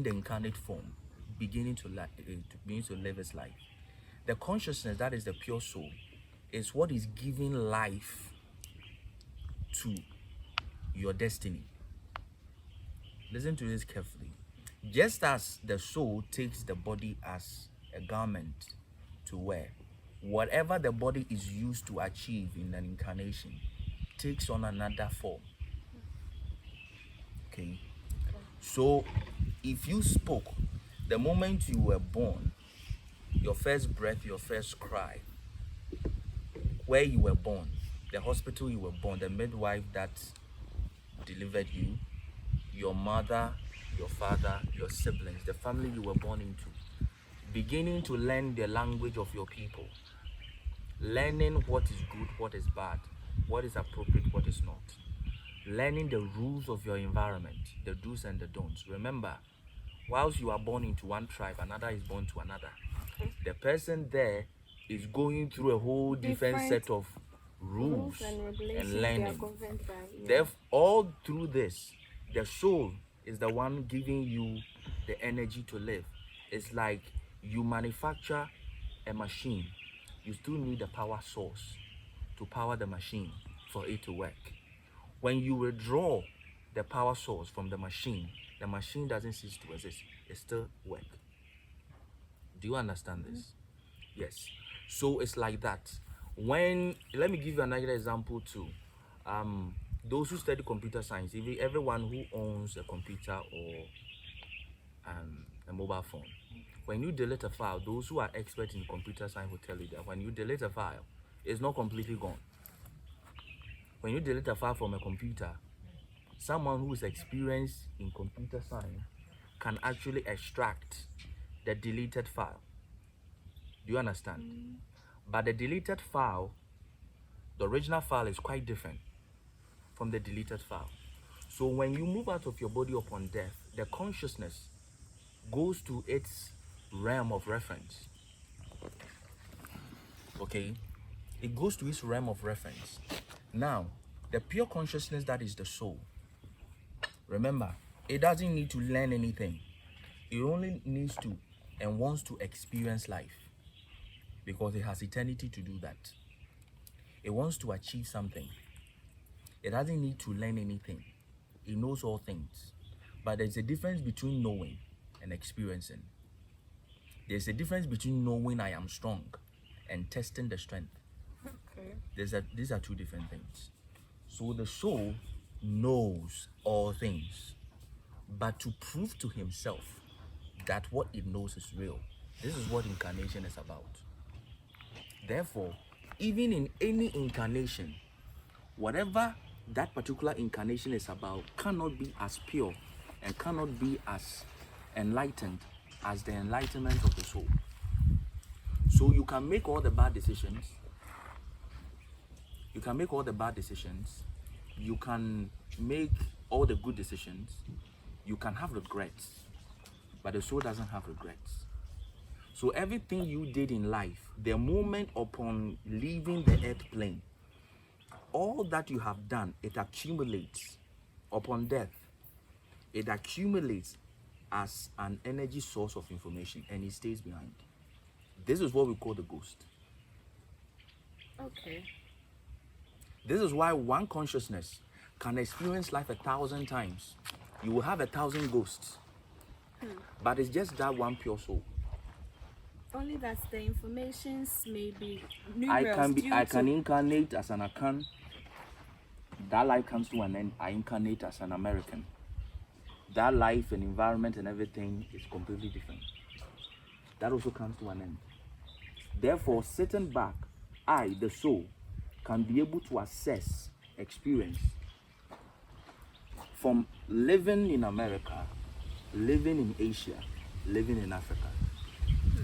the incarnate form, beginning to begin to live its life. The consciousness, that is the pure soul, is what is giving life to your destiny. Listen to this carefully. Just as the soul takes the body as a garment to wear, whatever the body is used to achieve in an incarnation takes on another form. Okay? So, if you spoke, the moment you were born, your first breath, your first cry, where you were born, the hospital you were born, the midwife that delivered you, your mother, your father, your siblings, the family you were born into, beginning to learn the language of your people, learning what is good, what is bad, what is appropriate, what is not, learning the rules of your environment, the do's and the don'ts. Remember, whilst you are born into one tribe, another is born to another. The person there is going through a whole different set of rules and learning. Therefore, all through this, the soul is the one giving you the energy to live. It's like you manufacture a machine. You still need a power source to power the machine for it to work. When you withdraw the power source from the machine doesn't cease to exist. It still works. Do you understand this? Yes. So it's like that. Let me give you another example too. Those who study computer science, everyone who owns a computer or a mobile phone, when you delete a file, those who are experts in computer science will tell you that when you delete a file, it's not completely gone. When you delete a file from a computer, someone who is experienced in computer science can actually extract the deleted file. Do you understand? But the deleted file, the original file is quite different from the deleted file. So when you move out of your body upon death, the consciousness goes to its realm of reference. Okay? It goes to its realm of reference. Now, the pure consciousness, that is the soul. Remember, it doesn't need to learn anything. It only needs to and wants to experience life because it has eternity to do that. It wants to achieve something. It doesn't need to learn anything. It knows all things. But there's a difference between knowing and experiencing. There's a difference between knowing I am strong and testing the strength. Okay. These are two different things. So the soul knows all things, but to prove to himself that what it knows is real, this is what incarnation is about. Therefore, even in any incarnation, whatever that particular incarnation is about cannot be as pure and cannot be as enlightened as the enlightenment of the soul. So you can make all the bad decisions. You can make all the bad decisions. You can make all the good decisions. You can have regrets. But the soul doesn't have regrets. So everything you did in life, the moment upon leaving the earth plane, all that you have done, it accumulates upon death. It accumulates as an energy source of information and it stays behind. This is what we call the ghost. Okay. This is why one consciousness can experience life 1,000 times. You will have 1,000 ghosts. But it's just that one pure soul. Only that the informations may be numerous. I can incarnate as an Akan. That life comes to an end. I incarnate as an American. That life and environment and everything is completely different. That also comes to an end. Therefore, sitting back, I, the soul, can be able to assess experience from living in America, living in Asia, living in Africa,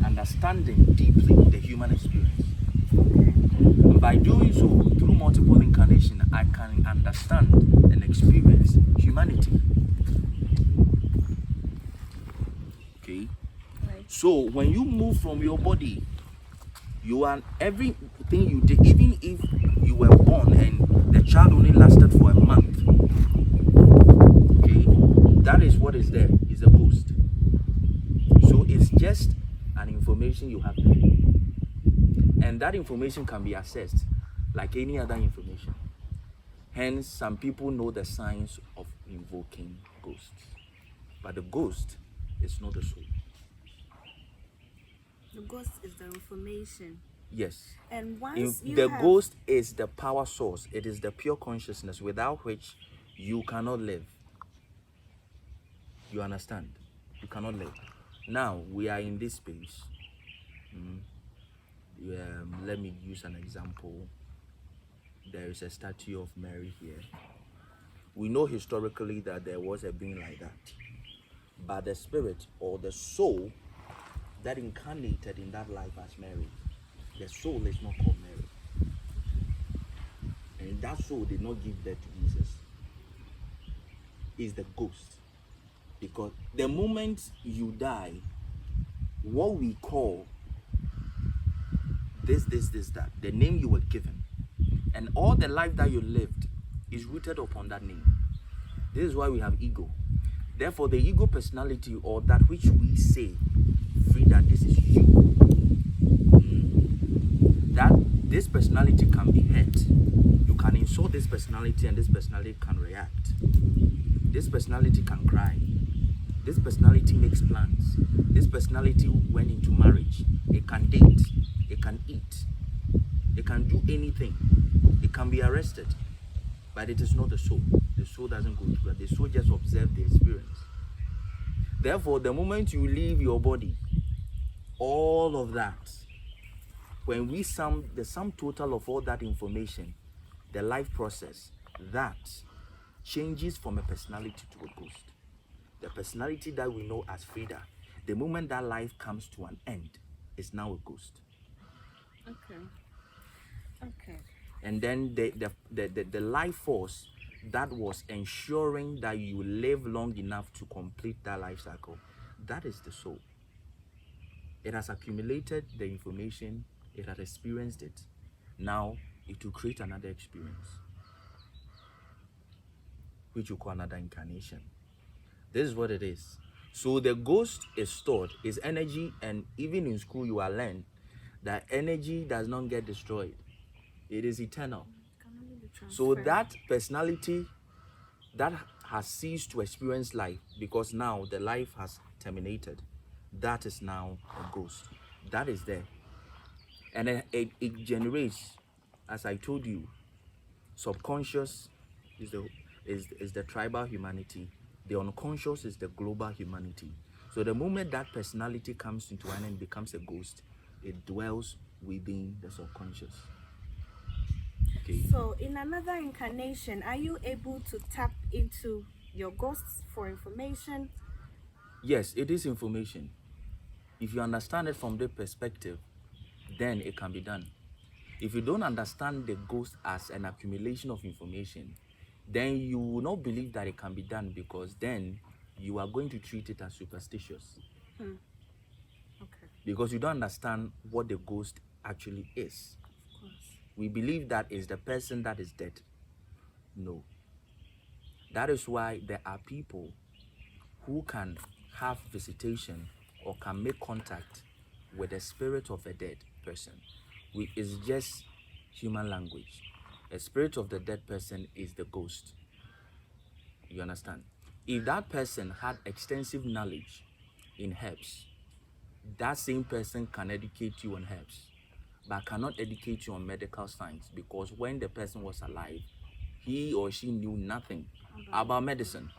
understanding deeply the human experience. And by doing so, through multiple incarnation, I can understand and experience humanity. Okay? Right. So when you move from your body, you are everything you did, even if you were born and the child only lasted for a month. Okay? That is what is there, is a ghost. just an information you have there. And that information can be assessed like any other information. Hence, some people know the signs of invoking ghosts. But the ghost is not the soul. The ghost is the information. Yes. And once The ghost is the power source. It is the pure consciousness without which you cannot live. You understand? You cannot live. Now, we are in this space. Let me use an example. There is a statue of Mary here. We know historically that there was a being like that. But the spirit or the soul that incarnated in that life as Mary, the soul is not called Mary. And that soul did not give birth to Jesus. It's the ghost. Because the moment you die, what we call this, that, the name you were given, and all the life that you lived is rooted upon that name. This is why we have ego. Therefore, the ego personality, or that which we say, Frida, this is you, that this personality can be hurt. You can insult this personality and this personality can react. This personality can cry. This personality makes plans. This personality went into marriage. It can date. It can eat. It can do anything. It can be arrested. But it is not the soul. The soul doesn't go through that. The soul just observes the experience. Therefore, the moment you leave your body, all of that, when we sum the sum total of all that information, the life process, that changes from a personality to a ghost. The personality that we know as Frida, the moment that life comes to an end, is now a ghost. Okay. And then the life force that was ensuring that you live long enough to complete that life cycle, that is the soul. It has accumulated the information, it has experienced it. Now it will create another experience, which you call another incarnation. This is what it is. So the ghost is stored, is energy, and even in school you are learned that energy does not get destroyed. It is eternal. So that personality that has ceased to experience life because now the life has terminated, that is now a ghost. That is there. And it generates, as I told you, subconscious is the tribal humanity. The unconscious is the global humanity. So the moment that personality comes into an end, becomes a ghost, it dwells within the subconscious. Okay. So in another incarnation, are you able to tap into your ghosts for information? Yes, it is information. If you understand it from the perspective, then it can be done. If you don't understand the ghost as an accumulation of information, then you will not believe that it can be done, because then you are going to treat it as superstitious. Okay. Because you don't understand what the ghost actually is. Of course. We believe that is the person that is dead. No. That is why there are people who can have visitation or can make contact with the spirit of a dead person. It's just human language. A spirit of the dead person is the ghost. You understand? If that person had extensive knowledge in herbs, that same person can educate you on herbs, but cannot educate you on medical science, because when the person was alive, he or she knew nothing about medicine.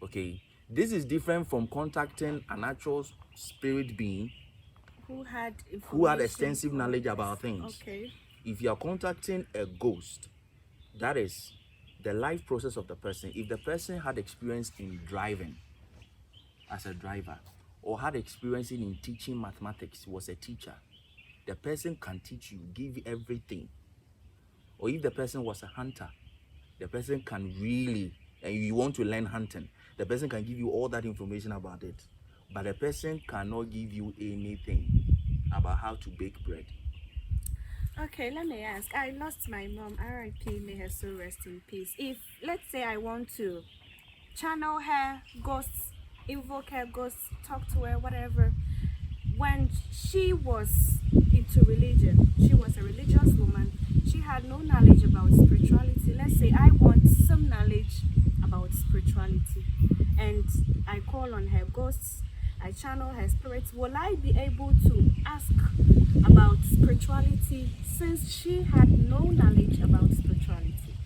Okay. This is different from contacting an actual spirit being who had extensive knowledge about things. Okay. If you are contacting a ghost, that is the life process of the person. If the person had experience in driving as a driver, or had experience in teaching mathematics, was a teacher, the person can teach you, give you everything. Or if the person was a hunter, the person can really, and you want to learn hunting, the person can give you all that information about it. But the person cannot give you anything about how to bake bread. Okay, let me ask. I lost my mom, R.I.P. May her soul rest in peace. If, let's say, I want to channel her ghosts invoke her ghosts, talk to her, whatever. When she was into religion, she was a religious woman. She had no knowledge about spirituality. Let's say I want some knowledge about spirituality, and I call on her ghosts, I channel her spirits. Will I be able to ask about spirituality since she had no knowledge about spirituality?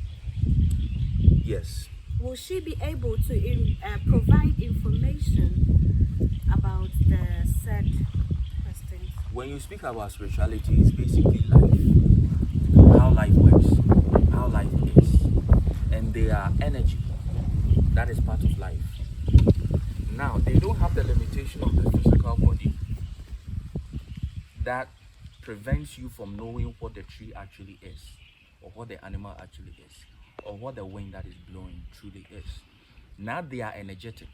Yes. Will she be able to provide information about the said questions? When you speak about spirituality, it's basically life, how life works, how life is, and they are energy. That is part of life. Now, they don't have the limitation of the physical body that prevents you from knowing what the tree actually is, or what the animal actually is, or what the wind that is blowing truly is. Now they are energetic,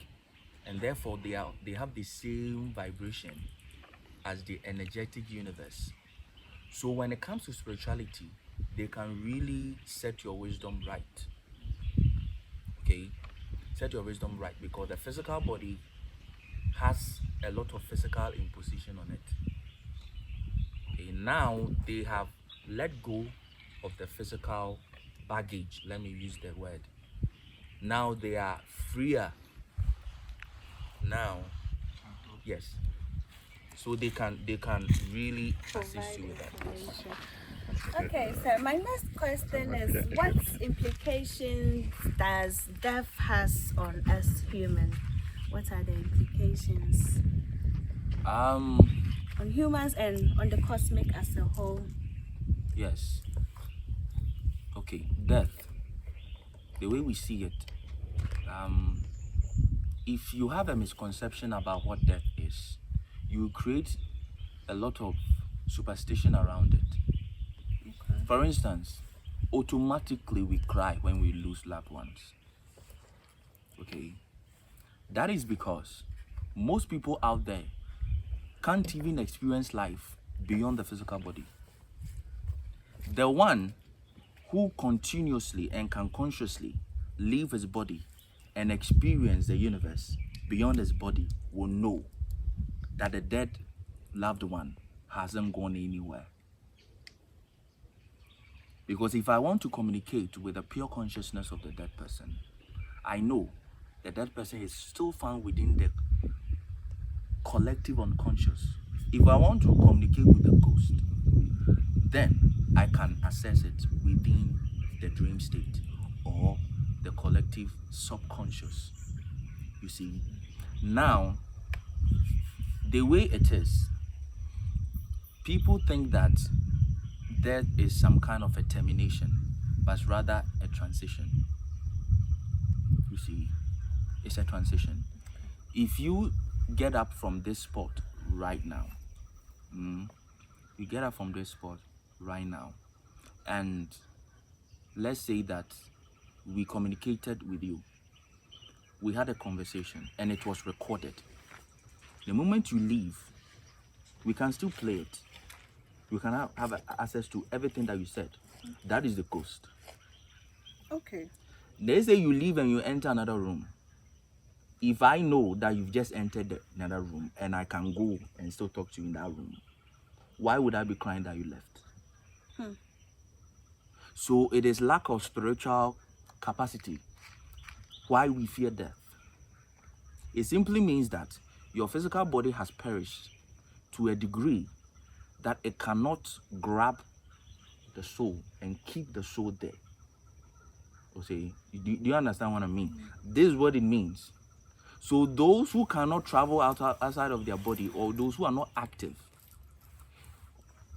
and therefore they have the same vibration as the energetic universe. So when it comes to spirituality, they can really set your wisdom right. Okay? Set your wisdom right, because the physical body has a lot of physical imposition on it. Okay, now they have let go of the physical baggage. Let me use the word. Now they are freer. Now, yes. So they can really assist you with that. Okay, so my next question is, what implications does death has on us human? What are the implications on humans and on the cosmic as a whole? Yes. Okay, death. The way we see it, if you have a misconception about what death is, you create a lot of superstition around it. Okay. For instance, automatically we cry when we lose loved ones. Okay, that is because most people out there can't even experience life beyond the physical body. The one who continuously and can consciously leave his body and experience the universe beyond his body will know that the dead loved one hasn't gone anywhere. Because if I want to communicate with the pure consciousness of the dead person, I know the dead person is still found within the collective unconscious. If I want to communicate with the ghost, then I can access it within the dream state or the collective subconscious. You see, now the way it is, people think that death is some kind of a termination, but rather a transition. You see, it's a transition. If you get up from this spot right now, you get up from this spot right now, and let's say that we communicated with you, we had a conversation, and it was recorded. The moment you leave, we can still play it. We can have access to everything that you said. That is the ghost. Okay. They say you leave and you enter another room. If I know that you've just entered another room and I can go and still talk to you in that room, why would I be crying that you left? So it is lack of spiritual capacity why we fear death. It simply means that your physical body has perished to a degree that it cannot grab the soul and keep the soul there. Okay, do you understand what I mean? This is what it means. So those who cannot travel outside of their body, or those who are not active,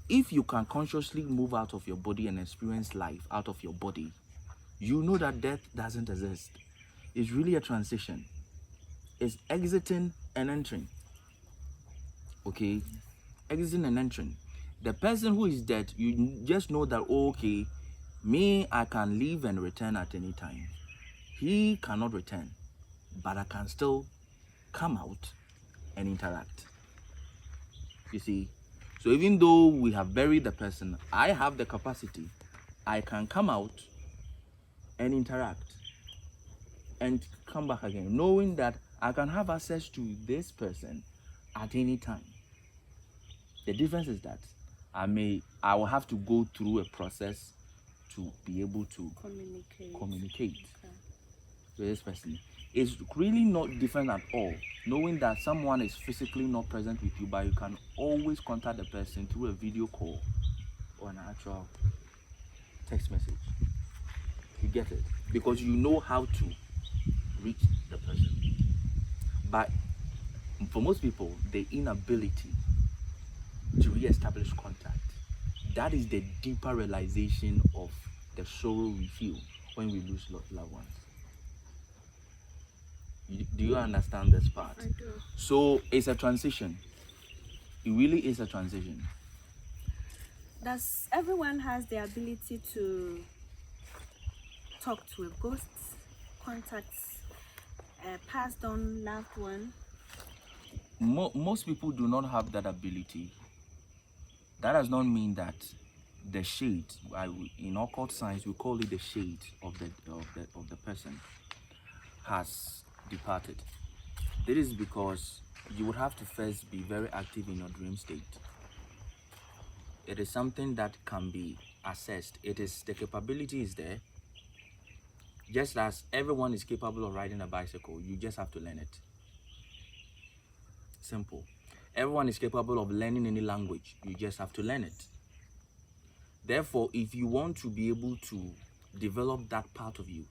if you can consciously move out of your body and experience life out of your body, you know that death doesn't exist. It's really a transition. It's exiting and entering. Okay, exiting and entering. The person who is dead, you just know that, oh, okay, me, I can leave and return at any time. He cannot return, but I can still come out and interact. You see, so even though we have buried the person, I have the capacity. I can come out and interact and come back again, knowing that I can have access to this person at any time. The difference is that I will have to go through a process to be able to communicate Okay. with this person. It's really not different at all. Knowing that someone is physically not present with you, but you can always contact the person through a video call or an actual text message. You get it? Because you know how to reach the person. But for most people, the inability to re-establish contact, that is the deeper realization of the sorrow we feel when we lose loved ones. Do you understand this part? I do. So it's a transition. It really is a transition. Does everyone has the ability to talk to a ghost, contact a passed on loved one? Most people do not have that ability. That does not mean that the shade, in occult science we call it the shade of the person, has departed. This is because you would have to first be very active in your dream state. It is something that can be assessed. The capability is there. Just as everyone is capable of riding a bicycle, you just have to learn it. Simple. Everyone is capable of learning any language. You just have to learn it. Therefore, if you want to be able to develop that part of you,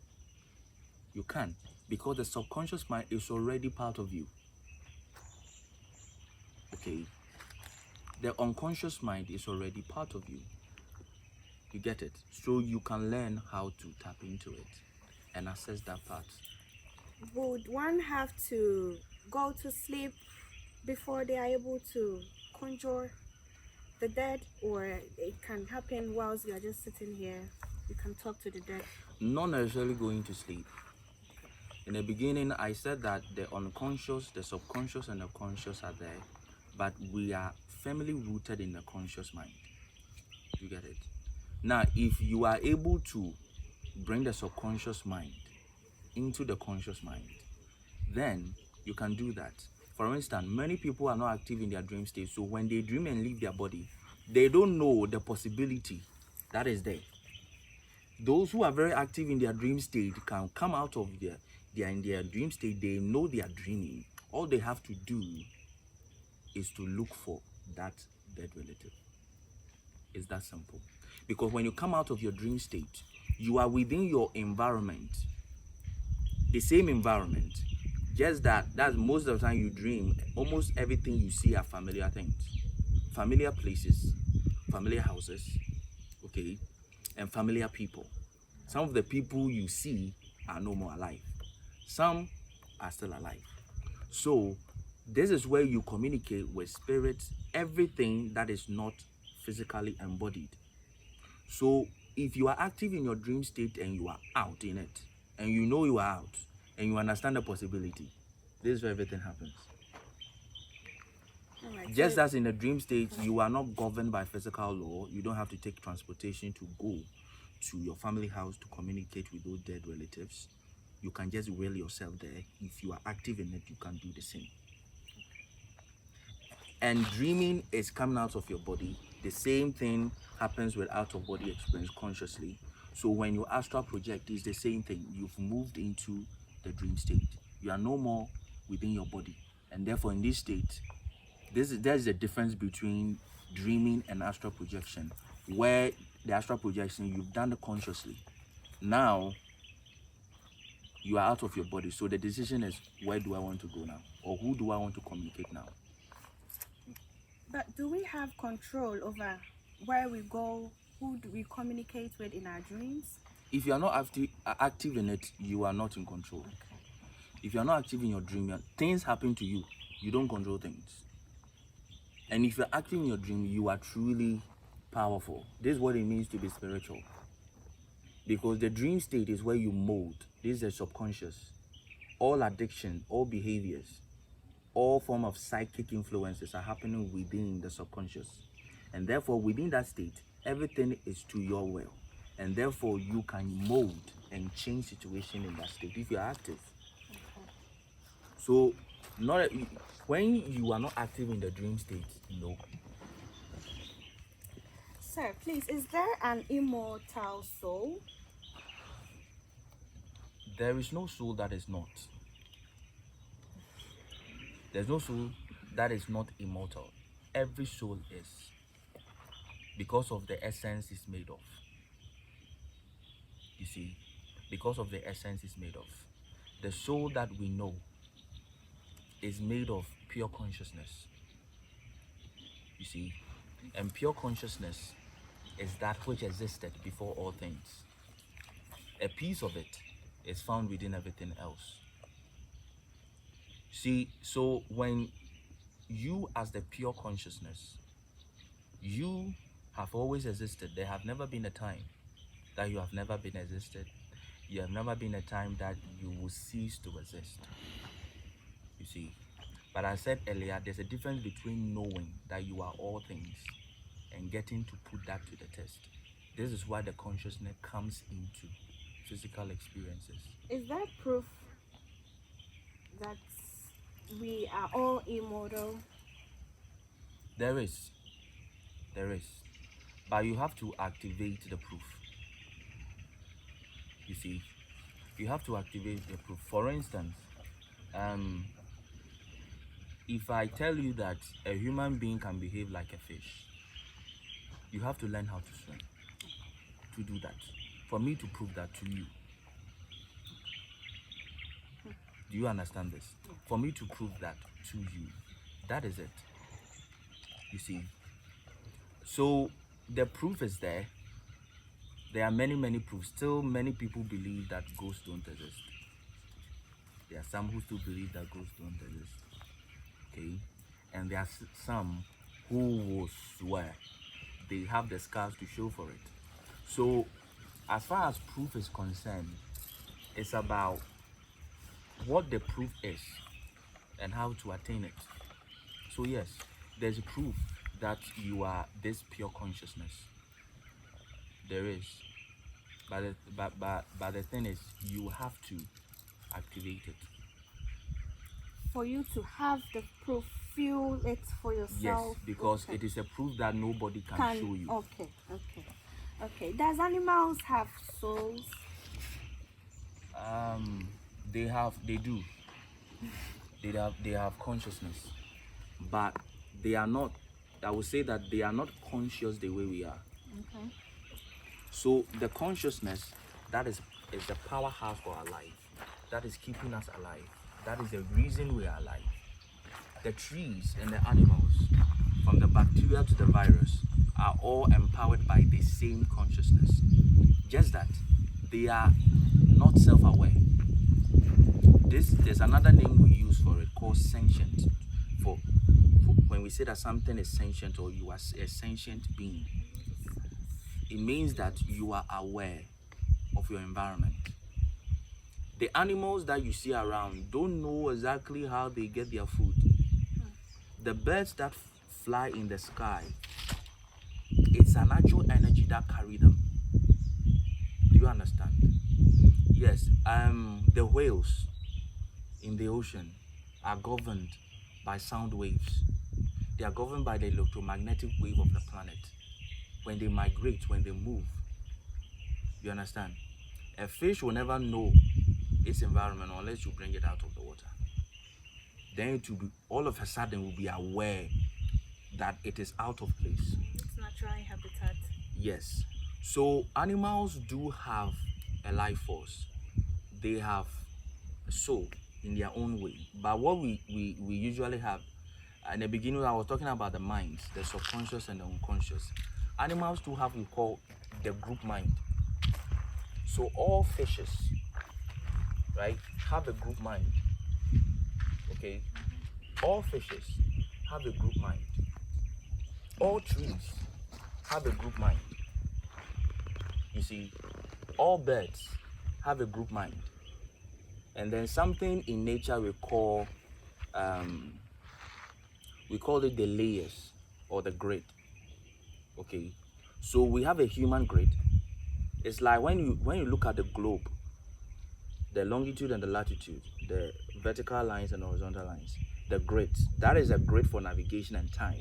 you can, because the subconscious mind is already part of you. Okay? The unconscious mind is already part of you. You get it? So you can learn how to tap into it and access that part. Would one have to go to sleep before they are able to conjure the dead, or it can happen whilst you are just sitting here? You can talk to the dead. Not necessarily going to sleep. In the beginning, I said that the unconscious, the subconscious, and the conscious are there, but we are firmly rooted in the conscious mind. You get it? Now, if you are able to bring the subconscious mind into the conscious mind, then you can do that. For instance, many people are not active in their dream state, so when they dream and leave their body, they don't know the possibility that is there. Those who are very active in their dream state can come out of in their dream state. They know they are dreaming. All they have to do is to look for that dead relative. It's that simple. Because when you come out of your dream state, you are within your environment, the same environment. Just that's most of the time you dream, almost everything you see are familiar things, familiar places, familiar houses, okay, and familiar people. Some of the people you see are no more alive. Some are still alive. So this is where you communicate with spirits, everything that is not physically embodied. So if you are active in your dream state and you are out in it, and you know you are out, and you understand the possibility, this is where everything happens. Alright, Just so as in the dream state, you are not governed by physical law. You don't have to take transportation to go to your family house to communicate with those dead relatives. You can just will yourself there. If you are active in it, you can do the same. And dreaming is coming out of your body. The same thing happens with out-of-body experience consciously. So when you astral project, it's the same thing. You've moved into the dream state. You are no more within your body. And therefore, in this state, there's a difference between dreaming and astral projection, where the astral projection, you've done it consciously. Now, you are out of your body. So the decision is, where do I want to go now? Or who do I want to communicate now? but do we have control over where we go? Who do we communicate with in our dreams? If you are not active in it, you are not in control. If you are not active in your dream, things happen to you. You don't control things. And if you're active in your dream, you are truly powerful. This is what it means to be spiritual. Because the dream state is where you mold. This is the subconscious. All addiction, all behaviors, all form of psychic influences are happening within the subconscious. And therefore, within that state, everything is to your will. And therefore, you can mold and change situation in that state if you're active. So, not when you are not active in the dream state, no. Sir, please, is there an immortal soul? There is no soul that is not. There's no soul that is not immortal. Every soul is, because of the essence it's made of. You see, because of the essence it's made of. The soul that we know is made of pure consciousness. You see, and pure consciousness is that which existed before all things. A piece of it is found within everything else. See, so when you, as the pure consciousness, you have always existed. There have never been a time that you have never been existed. You have never been a time that you will cease to exist. You see, but I said earlier, there's a difference between knowing that you are all things and getting to put that to the test. This is why the consciousness comes into physical experiences. Is there proof that we are all immortal? There is, but you have to activate the proof. You see, you have to activate the proof. For instance, if I tell you that a human being can behave like a fish, you have to learn how to swim to do that. For me to prove that to you. Do you understand this? For me to prove that to you. That is it. You see. So the proof is there. There are many proofs. Still, many people believe that ghosts don't exist. There are some who still believe that ghosts don't exist. Okay? And there are some who will swear. They have the scars to show for it. So, as far as proof is concerned, it's about what the proof is and how to attain it. So yes, there's a proof that you are this pure consciousness. There is. But the thing is, you have to activate it. For you to have the proof, feel it for yourself. Yes, because it is a proof that nobody can show you. Okay. Does animals have souls? They do. They have consciousness, but they are not. I would say that they are not conscious the way we are. Okay. So the consciousness, that is the powerhouse for our life. That is keeping us alive. That is the reason we are alive. The trees and the animals, from the bacteria to the virus, are all empowered by the same consciousness. Just that they are not self-aware. There's another name we use for it called sentient. For when we say that something is sentient or you are a sentient being, it means that you are aware of your environment. The animals that you see around don't know exactly how they get their food. The birds that fly in the sky, it's a natural energy that carry them. Do you understand? Yes. The whales in the ocean are governed by sound waves. They are governed by the electromagnetic wave of the planet. When they migrate, when they move, you understand? A fish will never know its environment unless you bring it out of the water. Then it will be, all of a sudden will be aware that it is out of place. Its natural habitat. Yes. So animals do have a life force. They have a soul in their own way. But what we usually have, in the beginning I was talking about the minds, the subconscious and the unconscious. Animals do have what we call the group mind. So all fishes, right, have a group mind. Okay? All fishes have a group mind. All trees have a group mind. You see, all birds have a group mind. And then something in nature we call it the layers or the grid. Okay, so we have a human grid. It's like when you look at the globe, the longitude and the latitude, the vertical lines and horizontal lines, the grid. That is a grid for navigation and time.